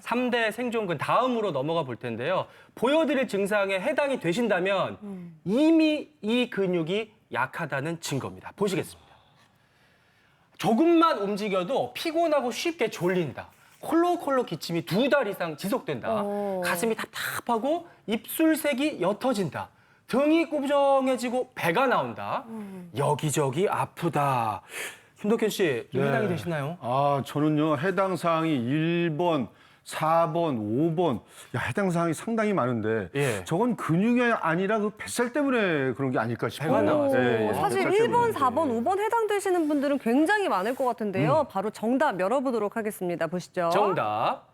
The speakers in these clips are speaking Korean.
3대 생존근 다음으로 넘어가 볼 텐데요. 보여드릴 증상에 해당이 되신다면 이미 이 근육이 약하다는 증거입니다. 보시겠습니다. 조금만 움직여도 피곤하고 쉽게 졸린다. 콜록콜록 기침이 2달 이상 지속된다. 가슴이 답답하고 입술색이 옅어진다. 등이 꾸부정해지고 배가 나온다. 여기저기 아프다. 김덕현 씨, 좀 해당이 되시나요? 아, 저는요, 해당 사항이 1번, 4번, 5번. 야, 해당 사항이 상당히 많은데. 예. 저건 근육이 아니라 그 뱃살 때문에 그런 게 아닐까 싶어요. 배가 나와서. 예, 사실 뱃살 1번, 때문에. 4번, 5번 해당되시는 분들은 굉장히 많을 것 같은데요. 바로 정답 열어보도록 하겠습니다. 보시죠. 정답.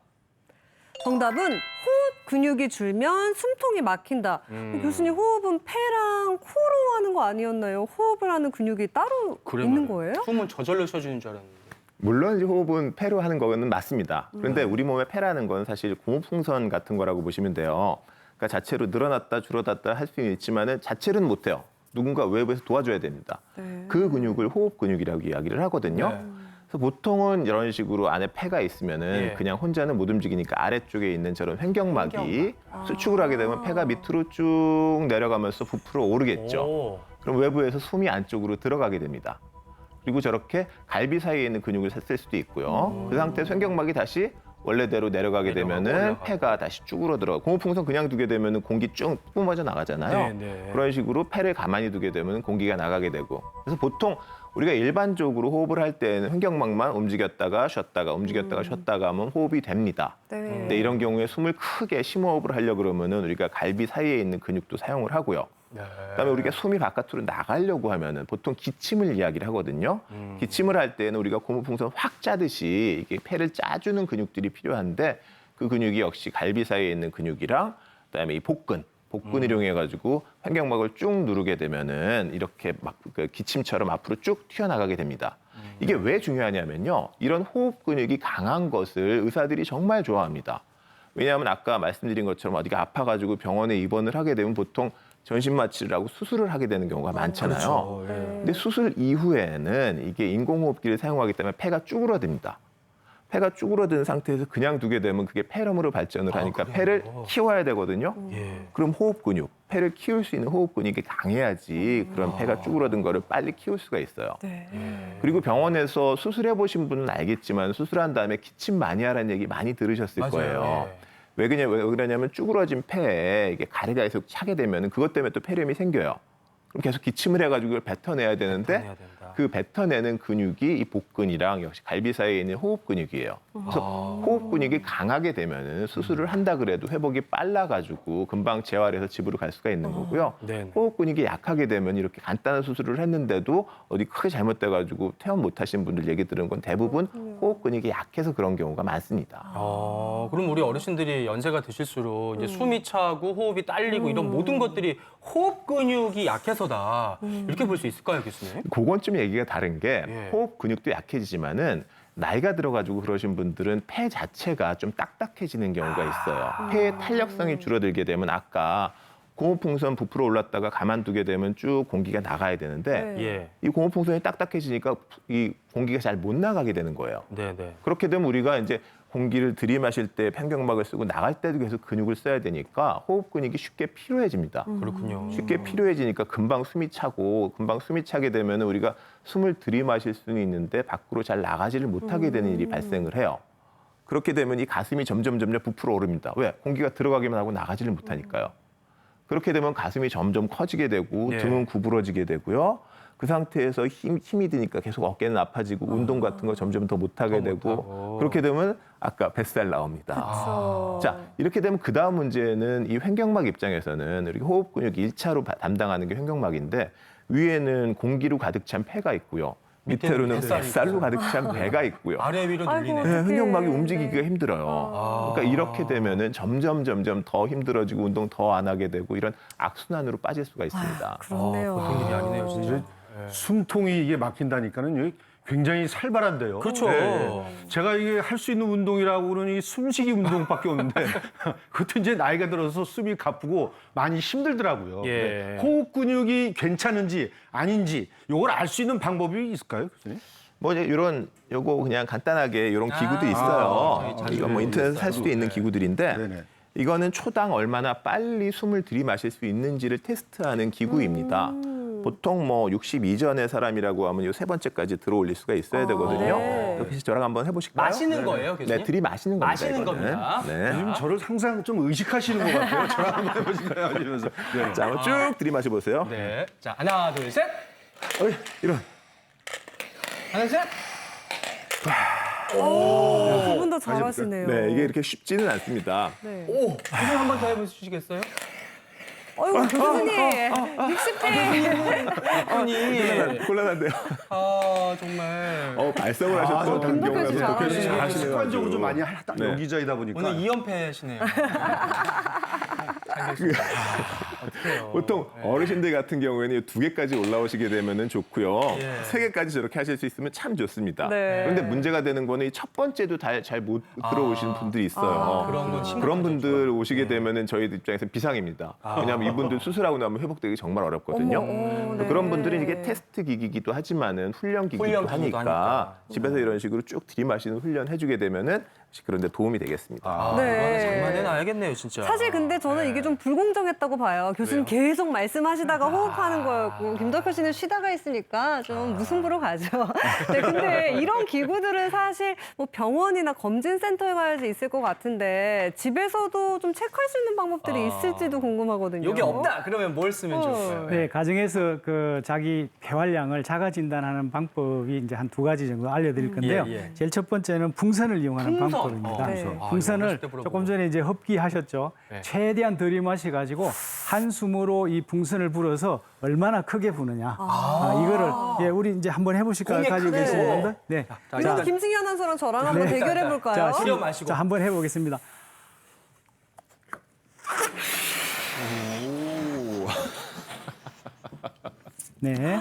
정답은 호흡 근육이 줄면 숨통이 막힌다. 교수님, 호흡은 폐랑 코로 하는 거 아니었나요? 호흡을 하는 근육이 따로 있는 거예요? 숨은 저절로 쉬어주는 줄 알았는데. 물론 이제 호흡은 폐로 하는 거는 맞습니다. 그런데 우리 몸의 폐라는 건 사실 고무풍선 같은 거라고 보시면 돼요. 그러니까 자체로 늘어났다 줄어들었다 할 수는 있지만은 자체로는 못해요. 누군가 외부에서 도와줘야 됩니다. 네. 그 근육을 호흡 근육이라고 이야기를 하거든요. 네. 그래서 보통은 이런 식으로 안에 폐가 있으면은 예. 그냥 혼자는 못 움직이니까 아래쪽에 있는 저런 횡격막이 수축을 하게 되면 폐가 밑으로 쭉 내려가면서 부풀어 오르겠죠. 오. 그럼 외부에서 숨이 안쪽으로 들어가게 됩니다. 그리고 저렇게 갈비 사이에 있는 근육을 샜을 수도 있고요. 그 상태에서 횡격막이 다시 원래대로 내려가게 되면은 올라가고. 폐가 다시 쭈그러 들어가. 고무풍선 그냥 두게 되면은 공기 쭉 뿜어져 나가잖아요. 네, 네. 그런 식으로 폐를 가만히 두게 되면 공기가 나가게 되고. 그래서 보통 우리가 일반적으로 호흡을 할 때는 횡격막만 움직였다가 쉬었다가 움직였다가 쉬었다가 하면 호흡이 됩니다. 네. 근데 이런 경우에 숨을 크게 심호흡을 하려고 그러면은 우리가 갈비 사이에 있는 근육도 사용을 하고요. 네. 그다음에 우리가 숨이 바깥으로 나가려고 하면은 보통 기침을 이야기를 하거든요. 기침을 할 때는 우리가 고무풍선 확 짜듯이 이게 폐를 짜주는 근육들이 필요한데 그 근육이 역시 갈비 사이에 있는 근육이랑 그다음에 이 복근을 이용해 가지고 횡격막을 쭉 누르게 되면은 이렇게 막 그 기침처럼 앞으로 쭉 튀어나가게 됩니다. 이게 왜 중요하냐면요. 이런 호흡 근육이 강한 것을 의사들이 정말 좋아합니다. 왜냐하면 아까 말씀드린 것처럼 어디가 아파가지고 병원에 입원을 하게 되면 보통 전신마취를 하고 수술을 하게 되는 경우가 많잖아요. 그렇죠. 예. 근데 수술 이후에는 이게 인공호흡기를 사용하기 때문에 폐가 쭈그러듭니다. 폐가 쭈그러든 상태에서 그냥 두게 되면 그게 폐렴으로 발전을 하니까 그래요? 폐를 키워야 되거든요. 예. 그럼 호흡 근육, 폐를 키울 수 있는 호흡 근육이 강해야지 그런 폐가 쭈그러든 거를 빨리 키울 수가 있어요. 네. 그리고 병원에서 수술해 보신 분은 알겠지만 수술한 다음에 기침 많이 하라는 얘기 많이 들으셨을 맞아요. 거예요. 예. 왜 그러냐면 쭈그러진 폐에 이게 가래가 계속 차게 되면 그것 때문에 또 폐렴이 생겨요. 그럼 계속 기침을 해가지고 그걸 뱉어내야 되는데 뱉어내야 된다. 그 뱉어내는 근육이 이 복근이랑 역시 갈비 사이에 있는 호흡 근육이에요. 그래서 호흡 근육이 강하게 되면 수술을 한다 그래도 회복이 빨라가지고 금방 재활해서 집으로 갈 수가 있는 거고요. 네네. 호흡 근육이 약하게 되면 이렇게 간단한 수술을 했는데도 어디 크게 잘못돼가지고 퇴원 못하신 분들 얘기 들은 건 대부분 호흡 근육이 약해서 그런 경우가 많습니다. 그럼 우리 어르신들이 연세가 드실수록 이제 숨이 차고 호흡이 딸리고 이런 모든 것들이 호흡 근육이 약해서다. 이렇게 볼 수 있을까요, 교수님? 그건 좀 얘기가 다른 게 예. 호흡 근육도 약해지지만은 나이가 들어가지고 그러신 분들은 폐 자체가 좀 딱딱해지는 경우가 있어요. 폐의 탄력성이 줄어들게 되면 아까 고무풍선 부풀어 올랐다가 가만두게 되면 쭉 공기가 나가야 되는데 네. 예. 이 고무풍선이 딱딱해지니까 이 공기가 잘 못 나가게 되는 거예요. 네네. 그렇게 되면 우리가 이제 공기를 들이마실 때 횡격막을 쓰고 나갈 때도 계속 근육을 써야 되니까 호흡 근육이 쉽게 피로해집니다. 그렇군요. 쉽게 피로해지니까 금방 숨이 차고 금방 숨이 차게 되면 우리가 숨을 들이마실 수는 있는데 밖으로 잘 나가지를 못하게 되는 일이 발생을 해요. 그렇게 되면 이 가슴이 점점 부풀어 오릅니다. 왜? 공기가 들어가기만 하고 나가지를 못하니까요. 그렇게 되면 가슴이 점점 커지게 되고 예. 등은 구부러지게 되고요. 그 상태에서 힘이 드니까 계속 어깨는 아파지고 운동 같은 거 점점 더 못하게 더 되고 못하고. 그렇게 되면 아까 뱃살 나옵니다. 그렇죠. 자, 이렇게 되면 그 다음 문제는 이 횡격막 입장에서는 이렇게 호흡 근육 1차로 담당하는 게 횡격막인데 위에는 공기로 가득 찬 폐가 있고요. 밑으로는 뱃살이 뱃살로 있고. 가득 찬 배가 있고요. 아래 위로 아이고. 눌리네. 네, 어떡해. 횡격막이 움직이기가 네. 힘들어요. 그러니까 이렇게 되면은 점점 더 힘들어지고 운동 더 안 하게 되고 이런 악순환으로 빠질 수가 있습니다. 그렇네요. 보통 일이 아니네요, 진짜. 숨통이 이게 막힌다니까는 여기 굉장히 살벌한데요. 그렇죠. 제가 이게 할 수 있는 운동이라고 그러니 숨쉬기 운동밖에 없는데 그것도 이제 나이가 들어서 숨이 가쁘고 많이 힘들더라고요. 예. 호흡 근육이 괜찮은지 아닌지 이걸 알 수 있는 방법이 있을까요, 교수님? 뭐 이제 이런 요거 그냥 간단하게 이런 기구도 있어요. 저희 이거 뭐 인터넷에서 살 수도 있는 기구들인데 네네. 이거는 초당 얼마나 빨리 숨을 들이마실 수 있는지를 테스트하는 기구입니다. 보통 뭐 60 이전의 사람이라고 하면 요 세 번째까지 들어올릴 수가 있어야 되거든요. 네. 혹시 저랑 한번 해보실까요? 마시는 거예요, 교수님? 네, 들이마시는 겁니다. 마시는 이거는. 겁니다. 네. 요즘 저를 항상 좀 의식하시는 것 같아요. 저랑 한번 해보실까요? 하시면서. 네. 자, 한번 쭉 들이마셔 보세요. 네. 자, 하나, 둘, 셋. 이런. 하나, 셋. 두 분 다 잘하시네요. 네, 이게 이렇게 쉽지는 않습니다. 네. 오, 교수님 한 번 더 해보시겠어요? 어이구, 교수님. 60대. 아니, 곤란한데요. 아, 정말. 발성을 하셨던 김덕현 씨 경우가 잘하시네요. 잘하시네요. 습관적으로 좀 많이 네. 여기자이다 보니까. 오늘 2연패시네요. 어떡해요. 보통 어르신들 같은 경우에는 두 개까지 올라오시게 되면은 좋고요. 예. 세 개까지 저렇게 하실 수 있으면 참 좋습니다. 네. 그런데 문제가 되는 거는 이 첫 번째도 잘 못 들어오시는 분들이 있어요. 그런 건 심각하죠. 그런 분들 오시게 되면은 저희 입장에서 비상입니다. 왜냐하면 이분들 수술하고 나면 회복되기 정말 어렵거든요. 네. 그런 분들은 이게 테스트 기기기도 하지만은 훈련 기기도 훈련 기기도 하니까 하니까. 집에서 이런 식으로 쭉 들이마시는 훈련 해주게 되면은 그런데 도움이 되겠습니다. 아, 네. 이거는 장만해놔야겠네요, 진짜. 사실 근데 저는 이게 좀 불공정했다고 봐요. 교수님 계속 말씀하시다가 호흡하는 거였고 김덕현 씨는 쉬다가 있으니까 좀 무승부로 가죠. 네, 근데 이런 기구들은 사실 뭐 병원이나 검진센터에 가야지 있을 것 같은데 집에서도 좀 체크할 수 있는 방법들이 있을지도 궁금하거든요. 여기 없다. 그러면 뭘 쓰면 좋을까요? 네, 가정에서 그 자기 폐활량을 자가 진단하는 방법이 이제 한 두 가지 정도 알려드릴 건데요. 예. 제일 첫 번째는 풍선을 이용하는 풍선. 방법입니다. 네. 아, 이거 풍선을 50대 물어보고. 조금 전에 이제 흡기하셨죠. 네. 최대한 들이마셔가지고 한숨으로 이 풍선을 불어서 얼마나 크게 부느냐. 이거를 예, 우리 이제 한번 해보실까요? 공에 가지고 크게. 계신 분들? 네. 자, 이거 일단 김승희 아나운서랑 저랑 한번 대결해 볼까요? 자, 시려 마시고. 자, 한번 해보겠습니다. 네.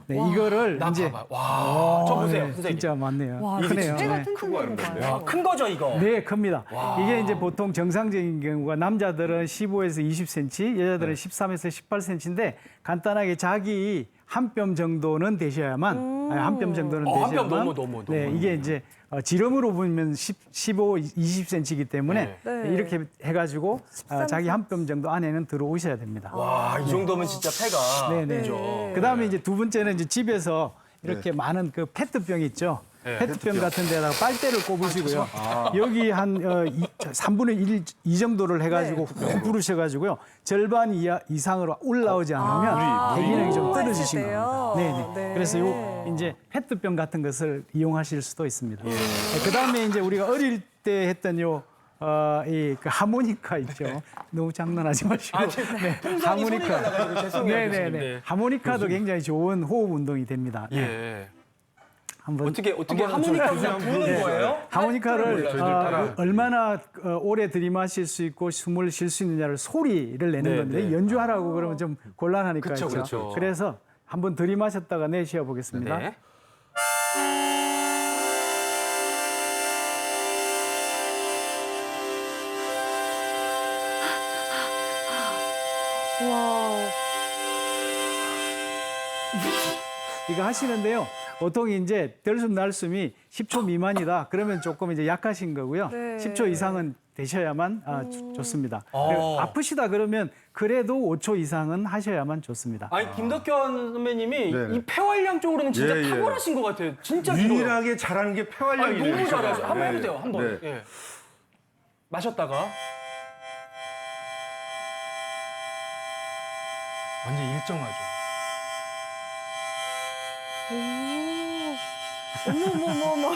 네, 이거를 나 이제 봐봐. 와, 저 보세요, 네, 선생님. 진짜 많네요. 와, 크네요. 뼈가 네. 튼튼한 거 봐요. 와, 큰 거죠, 이거? 네, 큽니다. 이게 이제 보통 정상적인 경우가 남자들은 15에서 20cm, 여자들은 13에서 18cm인데 간단하게 자기 한 뼘 정도는 되셔야만 한 뼘 정도는 한 되셔야만 뼘 너무. 네, 이게 이제 지름으로 보면 15, 20cm이기 때문에 네. 이렇게 해가지고 자기 한 뼘 정도 안에는 들어오셔야 됩니다. 와, 이 정도면 진짜 폐가. 네, 네. 그죠? 그다음에 이제 두 번째는 이제 집에서 이렇게 많은 그 페트병 있죠. 네. 페트병 같은 데다가 빨대를 꼽으시고요. 여기 한 3분의 1 정도를 해가지고 훅 부르셔가지고요. 절반 이상으로 올라오지 않으면 대기능이 좀 떨어지신 있을 때요? 겁니다. 네네. 네. 그래서 요 이제 페트병 같은 것을 이용하실 수도 있습니다. 그다음에 이제 우리가 어릴 때 했던 이 그 하모니카 있죠. 너무 장난하지 마시고. 네, 풍선이 소리가 나가지고 죄송해요, 교수님. 네네네. 네. 하모니카도 굉장히 좋은 호흡 운동이 됩니다. 네. 예. 한번 어떻게 한번 하모니카 저 그냥 부는 네. 거예요? 하모니카를 따라. 얼마나 오래 들이마실 수 있고 숨을 쉴 수 있느냐를 소리를 내는 네, 건데 네. 연주하라고 그러면 좀 곤란하니까 그쵸, 그렇죠? 그쵸. 그래서 한번 들이마셨다가 내쉬어 보겠습니다. 네. 와. 이거 하시는데요. 보통 이제 들숨 날숨이 10초 미만이다. 그러면 조금 이제 약하신 거고요. 네. 10초 이상은 되셔야만 좋습니다. 그리고 아프시다 그러면 그래도 5초 이상은 하셔야만 좋습니다. 아니, 김덕현 선배님이 네네. 이 폐활량 쪽으로는 진짜 예, 예. 탁월하신 것 같아요. 진짜 길어요. 유일하게 잘하는 게 아니, 폐활량이에요. 너무 잘하죠. 한번 네. 해보세요. 한번. 네. 예. 마셨다가 완전 일정하죠. 어머머머머.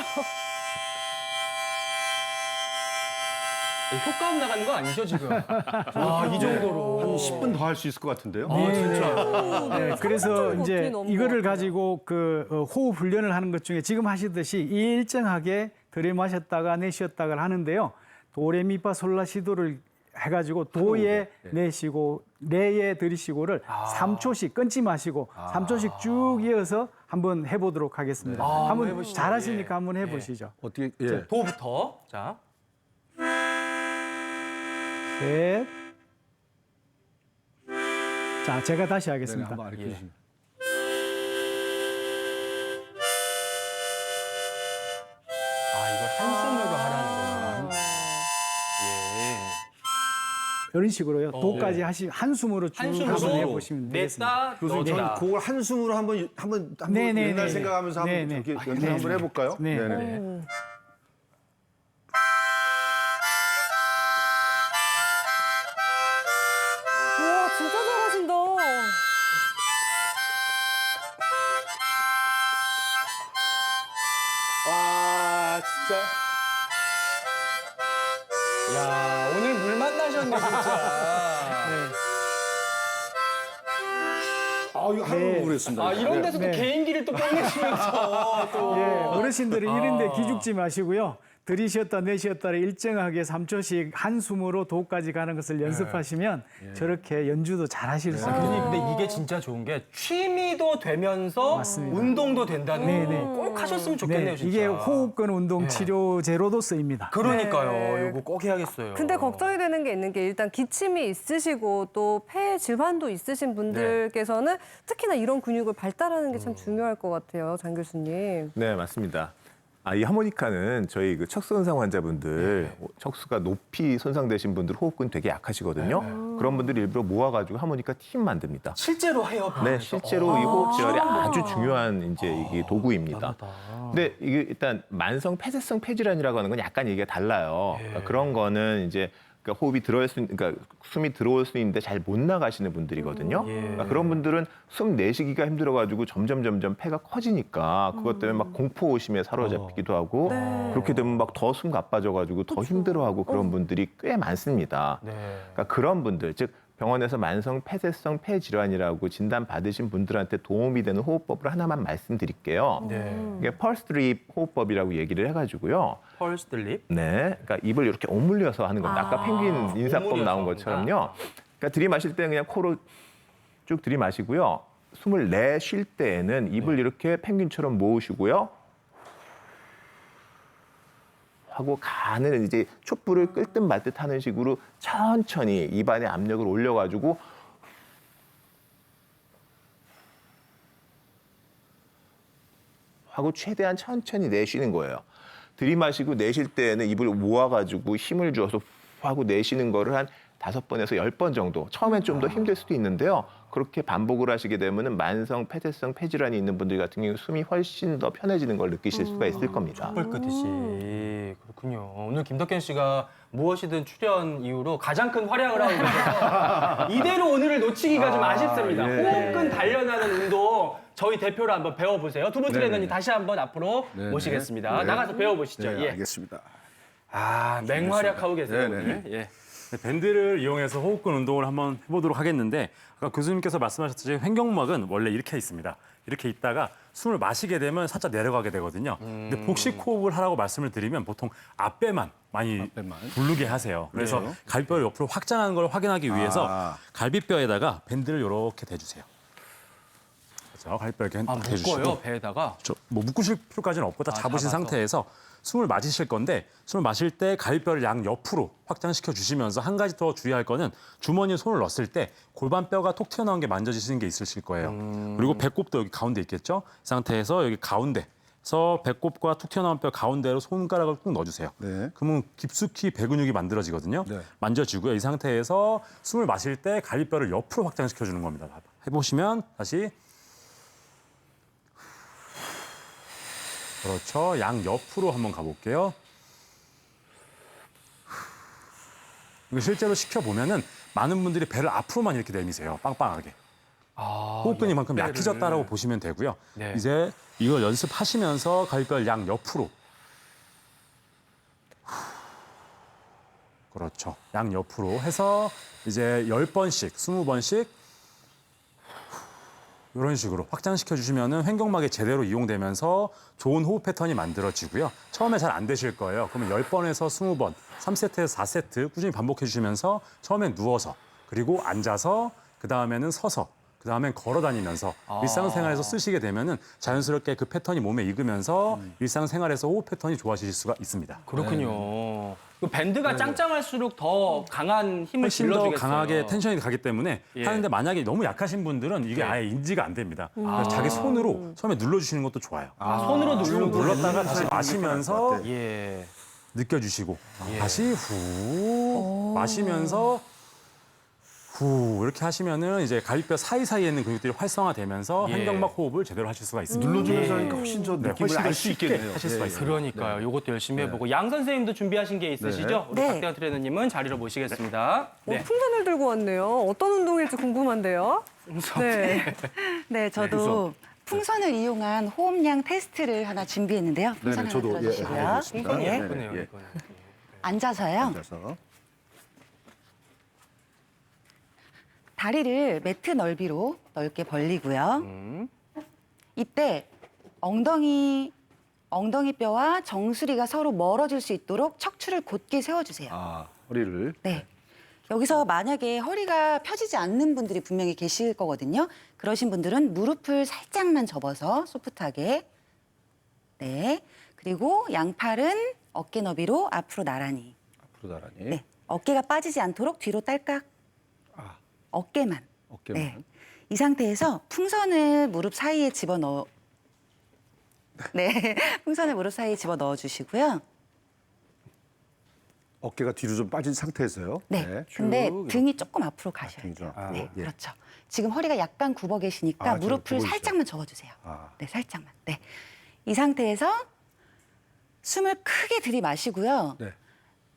효과음 나가는 거 아니죠, 지금? 와, 이 정도로. 한 10분 더 할 수 있을 것 같은데요. 네, 그래서 상상적인 이제 것들이 너무 이거를 많아요. 가지고 그 호흡 훈련을 하는 것 중에 지금 하시듯이 일정하게 들이마셨다가 내쉬었다가 하는데요. 도레미파 솔라시도를 해가지고 도에 내쉬고 레에 들이쉬고를 3초씩 끊지 마시고 3초씩 쭉 이어서 한번 해보도록 하겠습니다. 한번 해보시죠. 잘하시니까 예. 한번 해보시죠. 어떻게? 예. 도부터. 자. 셋. 자, 제가 다시 네, 하겠습니다. 한번 알려 주시면. 이런 식으로요. 도까지 한숨으로 쭉 가서 해보시면 되겠습니다. 냈다, 교수님, 저는 넣었다. 그걸 한숨으로 한번 네네네. 옛날 생각하면서 한번 네네. 이렇게 연습 한번 해볼까요? 네. 네네. 우와, 진짜 잘하신다. 와, 진짜. 야, 오늘 물 만나셨네, 진짜. 아, 이거 하루 모르겠습니다. 아, 이런 데서 또 개인기를 또 뽐내시면서 또. 예, 어르신들이 이런데 기죽지 마시고요. 들이쉬었다 내쉬었다를 일정하게 3초씩 한숨으로 도까지 가는 것을 연습하시면 저렇게 연주도 잘 하실 수 선생님, 있습니다. 근데 이게 진짜 좋은 게 취미도 되면서 맞습니다. 운동도 된다는 네네. 거 꼭 하셨으면 좋겠네요, 진짜. 이게 호흡근 운동 치료제로도 쓰입니다. 그러니까요. 네. 이거 꼭 해야겠어요. 근데 걱정이 되는 게 있는 게 일단 기침이 있으시고 또 폐 질환도 있으신 분들께서는 특히나 이런 근육을 발달하는 게 참 중요할 것 같아요, 장 교수님. 네, 맞습니다. 이 하모니카는 저희 그 척수 손상 환자분들, 척수가 높이 손상되신 분들 호흡근 되게 약하시거든요. 그런 분들이 일부러 모아가지고 하모니카 팀 만듭니다. 실제로 해요. 네, 병원에서? 실제로 이 호흡 질환이 아주 중요한 이제 이게 도구입니다. 대단하다. 근데 이게 일단 만성 폐쇄성 폐질환이라고 하는 건 약간 얘기가 달라요. 그러니까 그런 거는 이제 그러니까 호흡이 들어올 수, 그러니까 숨이 들어올 수 있는데 잘 못 나가시는 분들이거든요. 그러니까 그런 분들은 숨 내쉬기가 힘들어가지고 점점 폐가 커지니까 그것 때문에 막 공포의심에 사로잡히기도 하고 그렇게 되면 막 더 숨 가빠져가지고 더 힘들어하고 그런 분들이 꽤 많습니다. 네. 그러니까 그런 분들, 즉 병원에서 만성 폐쇄성 폐질환이라고 진단 받으신 분들한테 도움이 되는 호흡법을 하나만 말씀드릴게요. 네. 이게 펄스 드립 호흡법이라고 얘기를 해가지고요. 펄스 드립. 네, 그러니까 입을 이렇게 오물려서 하는 겁니다. 아까 펭귄 인사법 오물려서 나온 것처럼요. 그러니까 들이마실 때는 그냥 코로 쭉 들이마시고요. 숨을 내쉴 때에는 입을 이렇게 펭귄처럼 모으시고요. 하고 간을 이제 촛불을 끌 듯 말 듯 하는 식으로 천천히 입안에 압력을 올려가지고 하고 최대한 천천히 내쉬는 거예요. 들이마시고 내쉴 때는 입을 모아가지고 힘을 주어서 하고 내쉬는 거를 한 5번에서 10번 정도. 처음엔 좀 더 힘들 수도 있는데요. 그렇게 반복을 하시게 되면은 만성 폐쇄성 폐질환이 있는 분들 같은 경우 숨이 훨씬 더 편해지는 걸 느끼실 수가 있을 겁니다. 펄 끄듯이. 그렇군요. 오늘 김덕현 씨가 무엇이든 출연 이후로 가장 큰 활약을 하고 계셔서 이대로 오늘을 놓치기가 좀 아쉽습니다. 호흡근 단련하는 운동 저희 대표로 한번 배워보세요. 두 분 트레이너님 다시 한번 앞으로 모시겠습니다. 나가서 배워보시죠. 네, 예. 알겠습니다. 아, 맹활약하고 계세요. 네네네. 오늘. 예. 네, 밴드를 이용해서 호흡근 운동을 한번 해보도록 하겠는데 아까 교수님께서 말씀하셨듯이 횡격막은 원래 이렇게 있습니다. 이렇게 있다가 숨을 마시게 되면 살짝 내려가게 되거든요. 근데 복식 호흡을 하라고 말씀을 드리면 보통 앞배만 많이 부르게 하세요. 그래서 갈비뼈를 옆으로 확장하는 걸 확인하기 위해서 갈비뼈에다가 밴드를 이렇게 대주세요. 그렇죠. 갈비뼈 이렇게 대주시고 묶어요, 배에다가. 뭐 묶으실 필요까지는 없고 다 잡으신 잡아서. 상태에서 숨을 마시실 건데 숨을 마실 때 갈비뼈를 양 옆으로 확장시켜 주시면서 한 가지 더 주의할 거는 주머니에 손을 넣었을 때 골반뼈가 톡 튀어나온 게 만져지시는 게 있으실 거예요. 그리고 배꼽도 여기 가운데 있겠죠. 이 상태에서 여기 가운데서 배꼽과 툭 튀어나온 뼈 가운데로 손가락을 꾹 넣어주세요. 네. 그러면 깊숙이 배 근육이 만들어지거든요. 만져주고요. 이 상태에서 숨을 마실 때 갈비뼈를 옆으로 확장시켜 주는 겁니다. 해보시면 다시 그렇죠. 양 옆으로 한번 가볼게요. 이거 실제로 시켜보면은 많은 분들이 배를 앞으로만 이렇게 내미세요. 빵빵하게. 호흡근이 만큼 약해졌다라고 보시면 되고요. 네. 이제 이걸 연습하시면서 갈비뼈를 양 옆으로. 그렇죠. 양 옆으로 해서 이제 10번씩, 20번씩 이런 식으로 확장시켜 주시면은 횡격막이 제대로 이용되면서 좋은 호흡 패턴이 만들어지고요. 처음에 잘 안 되실 거예요. 그러면 10번에서 20번, 3세트에서 4세트 꾸준히 반복해 주시면서 처음엔 누워서 그리고 앉아서 그다음에는 서서 그다음엔 걸어 다니면서 일상생활에서 쓰시게 되면은 자연스럽게 그 패턴이 몸에 익으면서 일상생활에서 호흡 패턴이 좋아지실 수가 있습니다. 그렇군요. 그 밴드가 짱짱할수록 더 강한 힘을 훨씬 더 질러주겠어요. 강하게 텐션이 가기 때문에 예. 하는데 만약에 너무 약하신 분들은 이게 아예 인지가 안 됩니다. 그래서 자기 손으로 처음에 눌러주시는 것도 좋아요. 손으로 누르는 거 눌렀다가 다시 마시면서 예. 느껴주시고 다시 후 마시면서 후 이렇게 하시면은 이제 갈비뼈 사이사이에 있는 근육들이 활성화되면서 예. 횡격막 호흡을 제대로 하실 수가 있습니다. 눌러주면서 하니까 훨씬 저 네, 느낌을 훨씬 더 알 수 쉽게 있겠네요. 하실 수가 있어요. 그러니까요. 이것도 열심히 해보고 양 선생님도 준비하신 게 있으시죠? 우리 네. 박대현 트레이너님은 자리로 모시겠습니다. 네. 풍선을 들고 왔네요. 어떤 운동일지 궁금한데요. 네. 네, 저도 풍선을 이용한 호흡량 테스트를 하나 준비했는데요. 풍선 하나 저도 들어주시고요. 해보겠습니다. 풍선이 네. 예쁘네요. 예. 이거는. 앉아서요. 앉아서. 다리를 매트 넓이로 넓게 벌리고요. 이때 엉덩이 뼈와 정수리가 서로 멀어질 수 있도록 척추를 곧게 세워주세요. 아, 허리를. 네. 여기서 만약에 허리가 펴지지 않는 분들이 분명히 계실 거거든요. 그러신 분들은 무릎을 살짝만 접어서 소프트하게. 네. 그리고 양팔은 어깨 너비로 앞으로 나란히. 앞으로 나란히. 네. 어깨가 빠지지 않도록 뒤로 딸깍. 어깨만. 어깨만. 네. 이 상태에서 풍선을 무릎 사이에 집어넣어. 네. 풍선을 무릎 사이에 집어넣어 주시고요. 어깨가 뒤로 좀 빠진 상태에서요. 네. 근데 쭉 등이 조금 앞으로 가셔야 등이 돼요. 좀 앞으로. 네. 예. 그렇죠. 지금 허리가 약간 굽어 계시니까 아, 지금 무릎을 굽어 살짝만 접어주세요. 아. 네, 살짝만. 네. 이 상태에서 숨을 크게 들이마시고요. 네.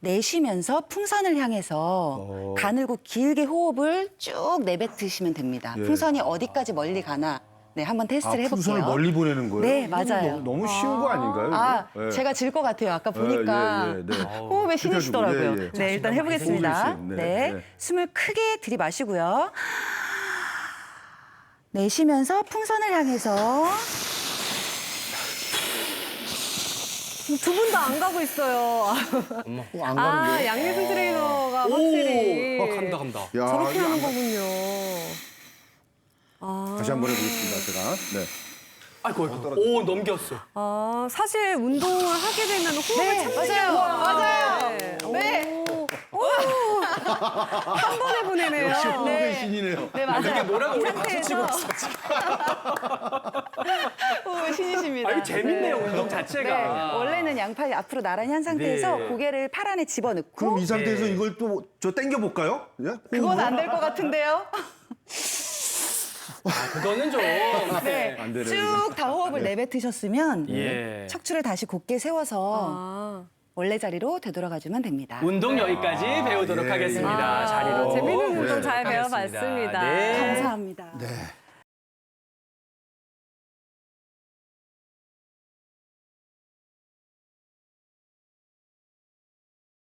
내쉬면서 풍선을 향해서 가늘고 길게 호흡을 쭉 내뱉으시면 됩니다. 예. 풍선이 어디까지 멀리 가나 네, 한번 테스트를 해볼게요. 풍선을 멀리 보내는 거예요? 네, 맞아요. 너무 쉬운 거 아닌가요? 아, 이거? 예. 제가 질 것 같아요. 아까 보니까 예, 네. 호흡에 신이 시더라고요. 예, 예. 네, 일단 해보겠습니다. 호흡이 네, 네, 네. 숨을 크게 들이마시고요. 내쉬면서 풍선을 향해서 두 분 다 안 가고 있어요. 안 아, 가는데요? 양예순 트레이너가 확실히 간다 간다. 야, 저렇게 이거 하는 안 가- 거군요. 아, 다시 한번 해보겠습니다, 제가. 네. 아이고, 오 넘겼어. 아, 사실 운동을 하게 되면 호흡을 네, 참는 맞아요. 맞아요. 네. 오, 한 번에 보내네요. 역시 호흡의 신이네요. 네, 맞아요. 뭐라고 우리 박수 상태에서 치고 있어. 호흡의 신이십니다. 아, 이거 재밌네요 운동 네, 자체가. 원래는 양팔 앞으로 나란히 한 상태에서 네. 고개를 팔 안에 집어넣고 그럼 이 상태에서 이걸 또 저 당겨볼까요? 예? 그건 안 될 것 같은데요. 그거는 좀. 네, 안 되네, 쭉 다 호흡을 내뱉으셨으면 예. 척추를 다시 곧게 세워서 아, 원래 자리로 되돌아가주면 됩니다. 운동 여기까지 배우도록 예, 하겠습니다. 아, 자리로. 재밌는 운동 잘 하겠습니다. 배워봤습니다. 네. 감사합니다. 네.